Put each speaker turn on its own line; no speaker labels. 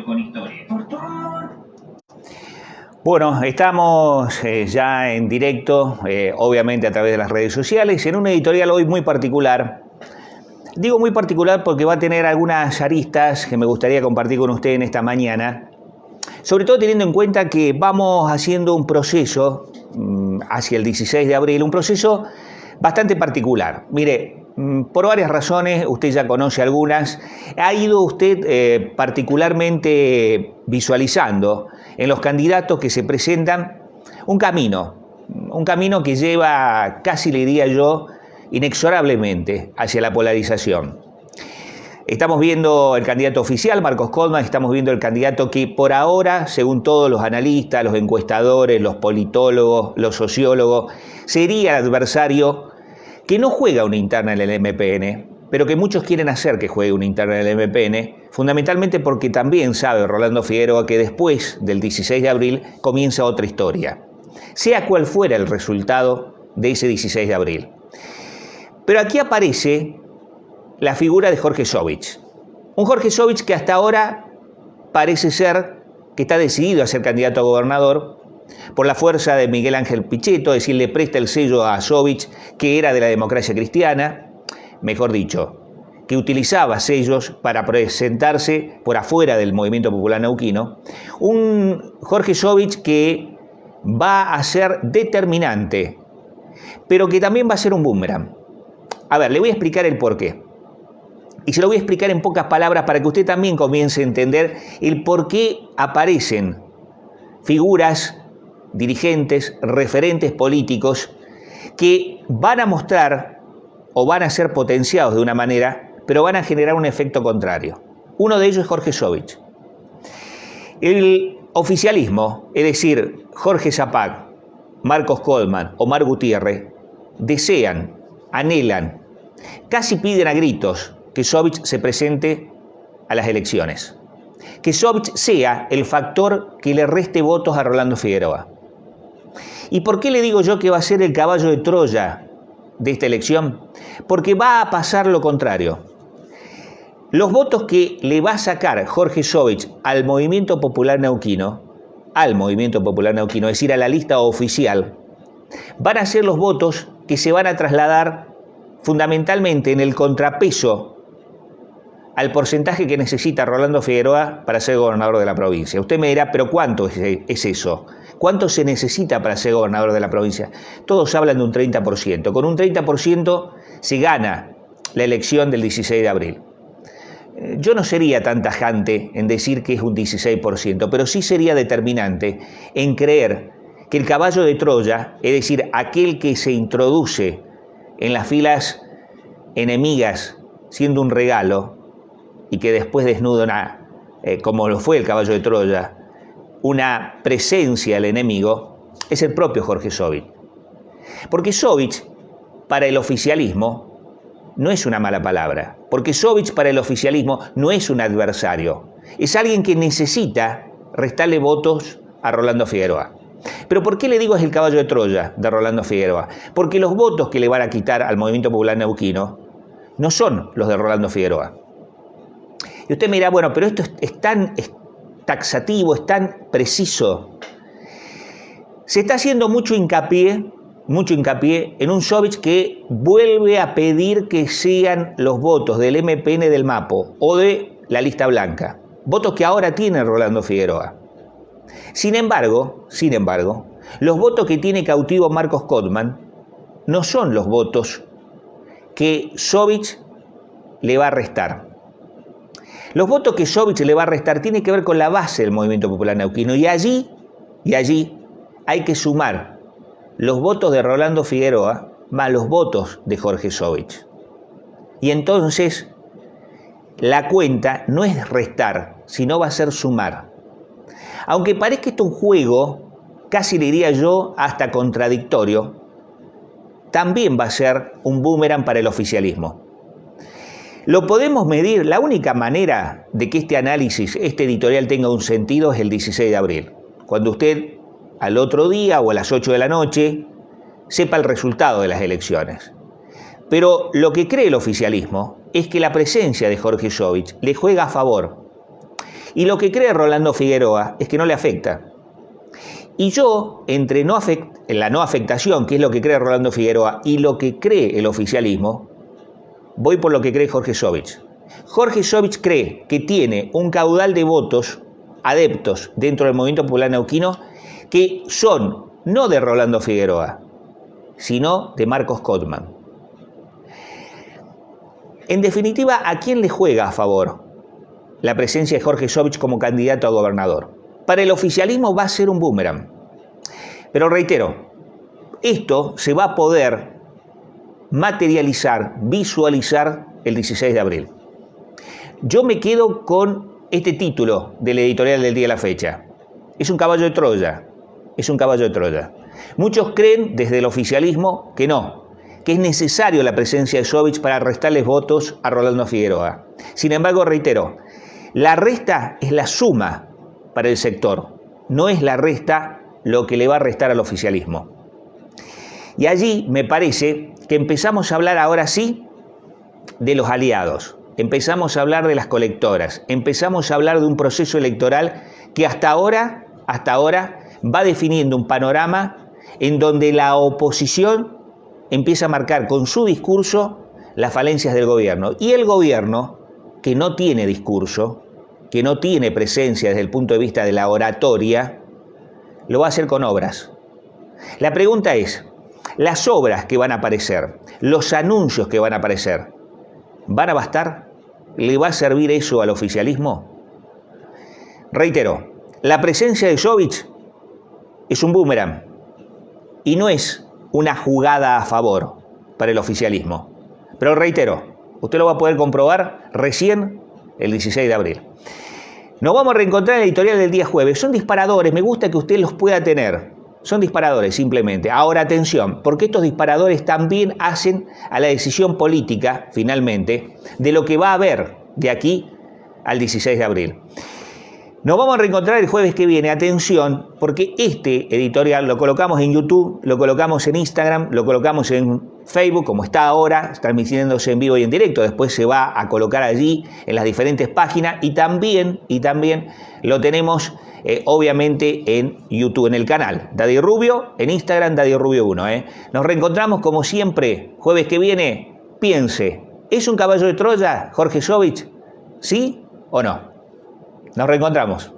con historia.
Bueno, estamos ya en directo, obviamente a través de las redes sociales, en un editorial hoy muy particular. Digo muy particular porque va a tener algunas aristas que me gustaría compartir con usted en esta mañana, sobre todo teniendo en cuenta que vamos haciendo un proceso hacia el 16 de abril, un proceso bastante particular. Mire, por varias razones, usted ya conoce algunas, ha ido usted particularmente visualizando en los candidatos que se presentan un camino que lleva, casi le diría yo, inexorablemente hacia la polarización. Estamos viendo el candidato oficial, Marcos Kollmann, estamos viendo el candidato que por ahora, según todos los analistas, los encuestadores, los politólogos, los sociólogos, sería el adversario que no juega una interna en el MPN, pero que muchos quieren hacer que juegue una interna en el MPN, fundamentalmente porque también sabe Rolando Figueroa que después del 16 de abril comienza otra historia, sea cual fuera el resultado de ese 16 de abril. Pero aquí aparece la figura de Jorge Sovich. Un Jorge Sovich que hasta ahora parece ser que está decidido a ser candidato a gobernador por la fuerza de Miguel Ángel Pichetto, es decir, le presta el sello a Sovich, que era de la Democracia Cristiana, mejor dicho, que utilizaba sellos para presentarse por afuera del Movimiento Popular Neuquino. Un Jorge Sovich que va a ser determinante, pero que también va a ser un boomerang. A ver, le voy a explicar el porqué. Y se lo voy a explicar en pocas palabras para que usted también comience a entender el por qué aparecen figuras, dirigentes, referentes políticos que van a mostrar o van a ser potenciados de una manera, pero van a generar un efecto contrario. Uno de ellos es Jorge Sovich. El oficialismo, es decir, Jorge Zapac, Marcos Kollmann, Omar Gutiérrez, desean, anhelan, casi piden a gritos que Sovich se presente a las elecciones. Que Sovich sea el factor que le reste votos a Rolando Figueroa. ¿Y por qué le digo yo que va a ser el caballo de Troya de esta elección? Porque va a pasar lo contrario. Los votos que le va a sacar Jorge Sovich al Movimiento Popular Neuquino, es decir, a la lista oficial, van a ser los votos que se van a trasladar fundamentalmente en el contrapeso al porcentaje que necesita Rolando Figueroa para ser gobernador de la provincia. Usted me dirá, ¿pero cuánto es eso? ¿Cuánto se necesita para ser gobernador de la provincia? Todos hablan de un 30%. Con un 30% se gana la elección del 16 de abril. Yo no sería tan tajante en decir que es un 16%, pero sí sería determinante en creer que el caballo de Troya, es decir, aquel que se introduce en las filas enemigas siendo un regalo y que después desnuda, como lo fue el caballo de Troya, una presencia al enemigo, es el propio Jorge Sovich. Porque Sovich, para el oficialismo, no es una mala palabra. Porque Sovich, para el oficialismo, no es un adversario. Es alguien que necesita restarle votos a Rolando Figueroa. Pero ¿por qué le digo es el caballo de Troya de Rolando Figueroa? Porque los votos que le van a quitar al Movimiento Popular Neuquino no son los de Rolando Figueroa. Y usted me dirá, bueno, pero esto es tan taxativo, es tan preciso. Se está haciendo mucho hincapié en un Sovich que vuelve a pedir que sean los votos del MPN del Mapo o de la lista blanca. Votos que ahora tiene Rolando Figueroa. Sin embargo, los votos que tiene cautivo Marcos Kollmann no son los votos que Sovich le va a restar. Los votos que Sovich le va a restar tienen que ver con la base del Movimiento Popular Neuquino y allí hay que sumar los votos de Rolando Figueroa más los votos de Jorge Sovich. Y entonces la cuenta no es restar, sino va a ser sumar. Aunque parezca esto un juego, casi le diría yo hasta contradictorio, también va a ser un boomerang para el oficialismo. Lo podemos medir, la única manera de que este análisis, este editorial tenga un sentido es el 16 de abril, cuando usted al otro día o a las 8 de la noche sepa el resultado de las elecciones. Pero lo que cree el oficialismo es que la presencia de Jorge Sovich le juega a favor Y lo que cree Rolando Figueroa es que no le afecta. Y yo, entre la no afectación, que es lo que cree Rolando Figueroa, y lo que cree el oficialismo, voy por lo que cree Jorge Sovich. Jorge Sovich cree que tiene un caudal de votos, adeptos dentro del Movimiento Popular Neuquino, que son no de Rolando Figueroa, sino de Marcos Cotman. En definitiva, ¿a quién le juega a favor la presencia de Jorge Sovich como candidato a gobernador? Para el oficialismo va a ser un boomerang. Pero reitero, esto se va a poder materializar, visualizar el 16 de abril. Yo me quedo con este título del editorial del día de la fecha. Es un caballo de Troya. Es un caballo de Troya. Muchos creen desde el oficialismo que no, que es necesario la presencia de Sovich para restarles votos a Rolando Figueroa. Sin embargo, reitero, la resta es la suma para el sector, no es la resta lo que le va a restar al oficialismo. Y allí me parece que empezamos a hablar ahora sí de los aliados, empezamos a hablar de las colectoras, empezamos a hablar de un proceso electoral que hasta ahora va definiendo un panorama en donde la oposición empieza a marcar con su discurso las falencias del gobierno. Y el gobierno, que no tiene discurso, que no tiene presencia desde el punto de vista de la oratoria, lo va a hacer con obras. La pregunta es, las obras que van a aparecer, los anuncios que van a aparecer, ¿van a bastar? ¿Le va a servir eso al oficialismo? Reitero, la presencia de Sovich es un boomerang y no es una jugada a favor para el oficialismo. Pero reitero, usted lo va a poder comprobar recién el 16 de abril. Nos vamos a reencontrar en el editorial del día jueves. Son disparadores, me gusta que usted los pueda tener. Son disparadores simplemente. Ahora atención, porque estos disparadores también hacen a la decisión política, finalmente, de lo que va a haber de aquí al 16 de abril. Nos vamos a reencontrar el jueves que viene. Atención, porque este editorial lo colocamos en YouTube, lo colocamos en Instagram, lo colocamos en Facebook, como está ahora, transmitiéndose en vivo y en directo. Después se va a colocar allí en las diferentes páginas y también lo tenemos obviamente en YouTube, en el canal Daddy Rubio, en Instagram Daddy Rubio 1. Nos reencontramos como siempre, jueves que viene. Piense, ¿es un caballo de Troya Jorge Sovich? ¿Sí o no? Nos reencontramos.